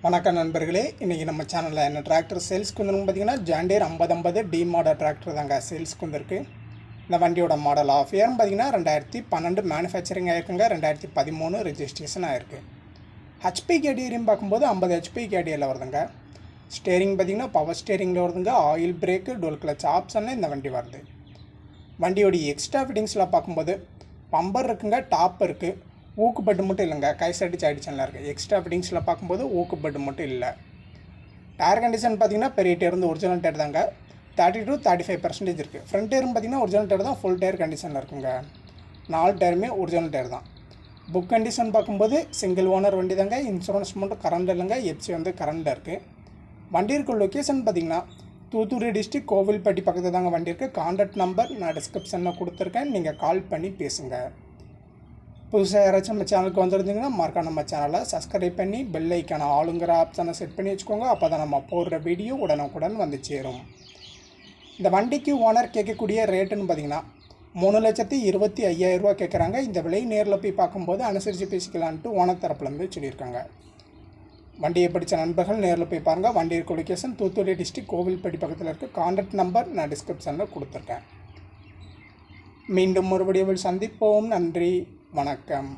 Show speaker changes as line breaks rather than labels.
வணக்கம் நண்பர்களே, இன்றைக்கி நம்ம சேனலில் என்ன டிராக்டர் சேல்ஸ்க்கு வந்துருக்கு பார்த்தீங்கன்னா ஜாண்டியர் 5050 டி மாடல் டிராக்டர் தாங்க சேல்ஸ்க்கு வந்திருக்கு. இந்த வண்டியோட மாடல் ஆஃப் இயர்னு பார்த்தீங்கன்னா 2012 மேனுஃபேக்சரிங் ஆகிருக்குங்க. 2013 ரெஜிஸ்ட்ரேஷன் ஆகிருக்கு. ஹெச்பி கேடியரின்னு பார்க்கும்போது 50 ஹெச்பி கேடியரில் வருதுங்க. ஸ்டேரிங் பார்த்திங்கன்னா பவர் ஸ்டேரிங்கில் வருதுங்க. ஆயில் பிரேக்கு டோல் கிளச் ஆப்ஷனில் இந்த வண்டி வருது. வண்டியோடைய எக்ஸ்ட்ரா ஃபிட்டிங்ஸில் பார்க்கும்போது பம்பர் இருக்குங்க, டாப் இருக்குது, ஊக்கு பட்டு மட்டும் இல்லைங்க, கை சைடு சைடு சேனலாக இருக்குது. எக்ஸ்ட்ரா ஃபிட்டிங்ஸில் பார்க்கும்போது ஊக்கு பட்டு மட்டும் இல்லை. டயர் கண்டிஷன் பார்த்திங்கன்னா பெரிய டயர் வந்து ஒரிஜினல் டயர் தாங்க. 30 to 35% இருக்குது. ஃப்ரண்ட் டயரும் பார்த்திங்கன்னா ஒரிஜினல் டயர் தான், ஃபுல் டயர் கண்டிஷனில் இருக்குங்க. 4 டயருமே ஒரிஜினல் டயர் தான். புக் கண்டிஷன் பார்க்கும்போது சிங்கிள் ஓனர் வண்டி தாங்க. இன்சூரன்ஸ் மட்டும் கரண்ட் இல்லைங்க, எஃப்சி வந்து கரண்டில் இருக்குது. வண்டி இருக்க லொக்கேஷன் பார்த்திங்கன்னா தூத்துக்குடி டிஸ்ட்ரிக்ட் கோவில்பட்டி பக்கத்தில் தாங்க வண்டி இருக்குது. கான்டாக்ட் நம்பர் நான் டிஸ்கிரிப்ஷனில் கொடுத்துருக்கேன், நீங்கள் கால் பண்ணி பேசுங்க. புதுசாக யாராச்சும் நம்ம சேனலுக்கு வந்துருந்தீங்கன்னா மறக்காம நம்ம சேனலை சப்ஸ்கிரைப் பண்ணி பெல் ஐக்கான ஆளுங்கிற ஆப்ஷனை செட் பண்ணி வச்சுக்கோங்க. அப்போ தான் நம்ம போடுற வீடியோ உடனுக்குடன் வந்து சேரும். இந்த வண்டிக்கு ஓனர் கேட்கக்கூடிய ரேட்டுன்னு பார்த்திங்கன்னா 3,25,000 ரூபா கேட்குறாங்க. இந்த விலை நேரில் போய் பார்க்கும்போது அனுசரித்து பேசிக்கலான்ட்டு ஓனர் தரப்புலேருந்து சொல்லியிருக்காங்க. வண்டியை பிடிச்ச நண்பர்கள் நேரில் போய் பாருங்கள். வண்டி இருக்க லொக்கேஷன் தூத்துக்குடி டிஸ்ட்ரிக்ட் கோவில்பட்டி பக்கத்தில் இருக்குது. கான்டாக்ட் நம்பர் நான் டிஸ்கிரிப்ஷனில் கொடுத்துருக்கேன். மீண்டும் ஒரு வீடியோவில் சந்திப்போம். நன்றி, வணக்கம்.